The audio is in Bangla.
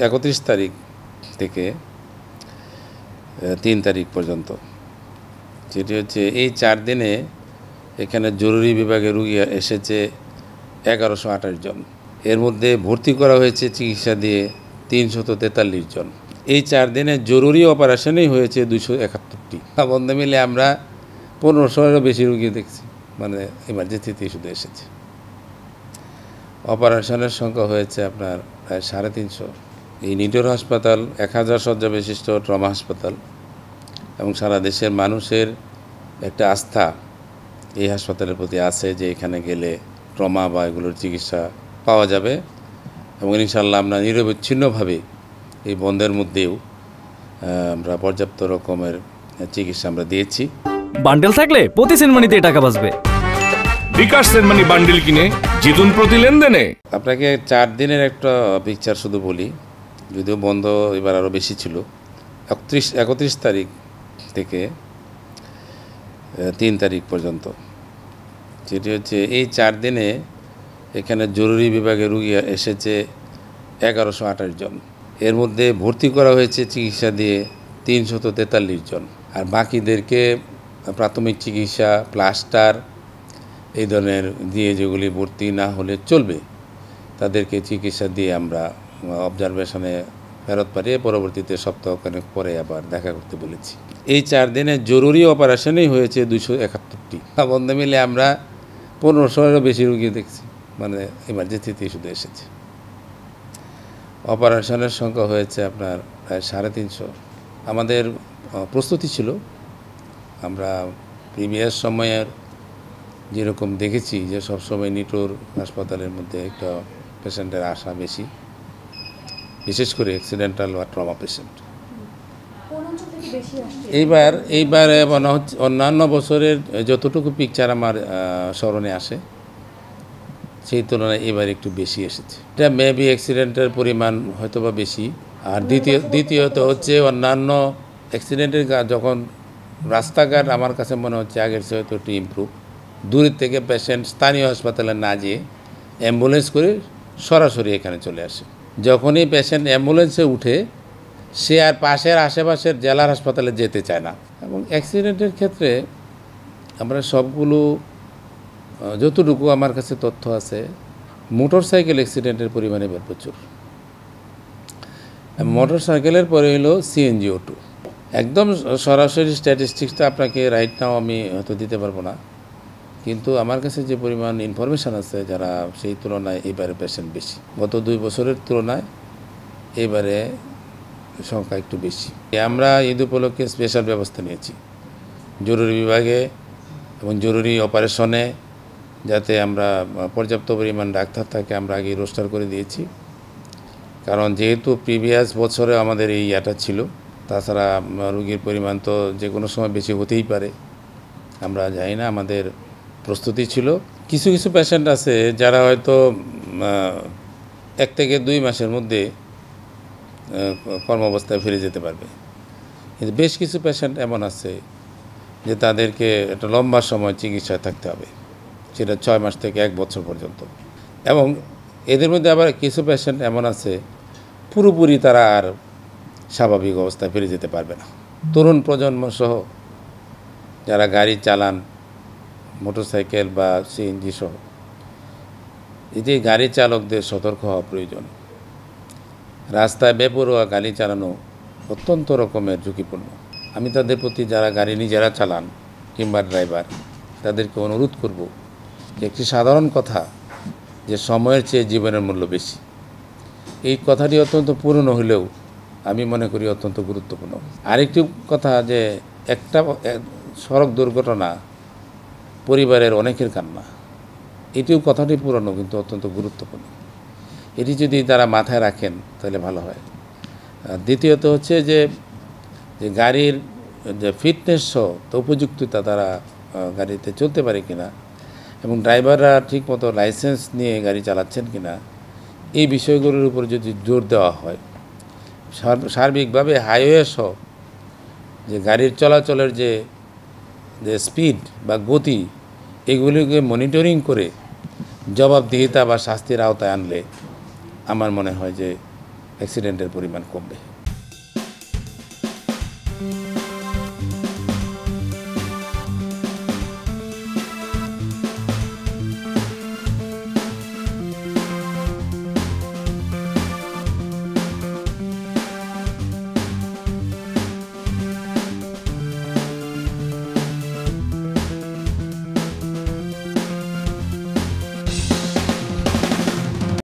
31 তারিখ থেকে 3 তারিখ পর্যন্ত, যেটি হচ্ছে এই 4 দিনে এখানে জরুরি বিভাগে রোগী এসেছে 1128 জন। এর মধ্যে ভর্তি করা হয়েছে চিকিৎসা দিয়ে 343 জন। এই 4 দিনে জরুরি অপারেশনেই হয়েছে 271টি। বন্ধে মিলে আমরা 1500-এরও বেশি রোগী দেখছি, মানে ইমার্জেন্সিতেই শুধু এসেছে। অপারেশনের সংখ্যা হয়েছে আপনার প্রায় 350। এই নিটোর হাসপাতাল 1000 শয্যা বিশিষ্ট ট্রমা হাসপাতাল, এবং সারা দেশের মানুষের একটা আস্থা এই হাসপাতালের প্রতি আছে যে এখানে গেলে ট্রমা বা এগুলোর চিকিৎসা পাওয়া যাবে, এবং ইনশাআল্লাহ আমরা নিরবচ্ছিন্নভাবে এই বন্ধের মধ্যেও আমরা পর্যাপ্ত রকমের চিকিৎসা আমরা দিয়েছি। বান্ডেল থাকলে প্রতি সেনমানিতে টাকা বাঁচবে। বিকাশ সেনমানি বান্ডেল কিনে জিতুন প্রতি লেনদেনে। আপনাকে 4 দিনের একটা পিকচার শুধু বলি, যদিও বন্ধ এবার আরও বেশি ছিল। 31 তারিখ থেকে 3 তারিখ পর্যন্ত, যেটি হচ্ছে এই 4 দিনে এখানে জরুরি বিভাগে রোগী এসেছে 1128 জন। এর মধ্যে ভর্তি করা হয়েছে চিকিৎসা দিয়ে 343 জন, আর বাকিদেরকে প্রাথমিক চিকিৎসা, প্লাস্টার এই ধরনের দিয়ে যেগুলি ভর্তি না হলে চলবে তাদেরকে চিকিৎসা দিয়ে আমরা অবজারভেশনে ফেরত পাঠিয়ে পরবর্তীতে সপ্তাহখানেক পরে আবার দেখা করতে বলেছি। এই 4 দিনে জরুরি অপারেশনেই হয়েছে 271টি। বন্ধে মিলে আমরা 1500-এরও বেশি রোগী দেখছি, মানে ইমার্জেন্সিতেই শুধু এসেছে। অপারেশনের সংখ্যা হয়েছে আপনার প্রায় 350। আমাদের প্রস্তুতি ছিল, আমরা প্রিভিয়াস সময়ের যেরকম দেখেছি যে সবসময় নিটোর হাসপাতালের মধ্যে একটা পেশেন্টের আশা বেশি, বিশেষ করে অ্যাক্সিডেন্টাল বা ট্রমা পেশেন্ট। এইবারে মনে হচ্ছে অন্যান্য বছরের যতটুকু পিকচার আমার স্মরণে আসে সেই তুলনায় এবার একটু বেশি এসেছে। এটা মেবি অ্যাক্সিডেন্টের পরিমাণ হয়তো বা বেশি, আর দ্বিতীয়ত হচ্ছে অন্যান্য অ্যাক্সিডেন্টের যখন রাস্তাঘাট আমার কাছে মনে হচ্ছে আগের চেয়ে হয়তো একটু ইমপ্রুভ। দূরের থেকে পেশেন্ট স্থানীয় হাসপাতালে না যেয়ে অ্যাম্বুলেন্স করে সরাসরি এখানে চলে আসে। যখনই পেশেন্ট অ্যাম্বুলেন্সে উঠে সে আর পাশের আশেপাশের জেলার হাসপাতালে যেতে চায় না। এবং অ্যাক্সিডেন্টের ক্ষেত্রে আমরা সবগুলো যতটুকু আমার কাছে তথ্য আছে, মোটর সাইকেল অ্যাক্সিডেন্টের পরিমাণ এবার প্রচুর। মোটর সাইকেলের পরে হলো CNG-O2। একদম সরাসরি স্ট্যাটিস্টিক্সটা আপনাকে রাইট নাও আমি হয়তো দিতে পারবো না, কিন্তু আমার কাছে যে পরিমাণ ইনফরমেশান আছে যারা সেই তুলনায় এবারে পেশেন্ট বেশি। গত 2 বছরের তুলনায় এবারে সংখ্যা একটু বেশি। আমরা ঈদ উপলক্ষে স্পেশাল ব্যবস্থা নিয়েছি জরুরি বিভাগে এবং জরুরি অপারেশনে, যাতে আমরা পর্যাপ্ত পরিমাণ ডাক্তার থাকে আমরা আগে রোস্টার করে দিয়েছি। কারণ যেহেতু প্রিভিয়াস বছরে আমাদের এই ইয়াটা ছিল, তাছাড়া রোগীর পরিমাণ তো যে কোনো সময় বেশি হতেই পারে, আমরা জানি না, আমাদের প্রস্তুতি ছিল। কিছু কিছু পেশেন্ট আছে যারা হয়তো 1 থেকে 2 মাসের মধ্যে কর্মাবস্থায় ফিরে যেতে পারবে, কিন্তু বেশ কিছু পেশেন্ট এমন আছে যে তাদেরকে একটা লম্বা সময় চিকিৎসায় থাকতে হবে, সেটা 6 মাস থেকে 1 বছর পর্যন্ত। এবং এদের মধ্যে আবার কিছু পেশেন্ট এমন আছে পুরোপুরি তারা আর স্বাভাবিক অবস্থায় ফিরে যেতে পারবে না। তরুণ প্রজন্ম সহ যারা গাড়ি চালান, মোটরসাইকেল বা CNG সহ, এই যে গাড়ি চালকদের সতর্ক হওয়া প্রয়োজন। রাস্তায় বেপরোয়া গাড়ি চালানো অত্যন্ত রকমের ঝুঁকিপূর্ণ। আমি তাদের প্রতি, যারা গাড়ি নিজেরা চালান কিংবা ড্রাইভার, তাদেরকে অনুরোধ করব যে একটি সাধারণ কথা, যে সময়ের চেয়ে জীবনের মূল্য বেশি। এই কথাটি অত্যন্ত পুরনো হলেও আমি মনে করি অত্যন্ত গুরুত্বপূর্ণ। আরেকটি কথা, যে একটা সড়ক দুর্ঘটনা পরিবারের অনেকের কান্না, এটিও কথাটি পুরনো কিন্তু অত্যন্ত গুরুত্বপূর্ণ। এটি যদি তারা মাথায় রাখেন তাহলে ভালো হয়। দ্বিতীয়ত হচ্ছে যে গাড়ির যে ফিটনেস সহ উপযুক্ততা, তারা গাড়িতে চলতে পারে কিনা, এবং ড্রাইভাররা ঠিকমতো লাইসেন্স নিয়ে গাড়ি চালাচ্ছেন কিনা, এই বিষয়গুলোর উপর যদি জোর দেওয়া হয়, সার্বিকভাবে হাইওয়ে সহ যে গাড়ির চলাচলের যে স্পিড বা গতি, এগুলিকে মনিটরিং করে জবাবদিহিতা বা শাস্তির আওতায় আনলে আমার মনে হয় যে অ্যাক্সিডেন্টের পরিমাণ কমবে।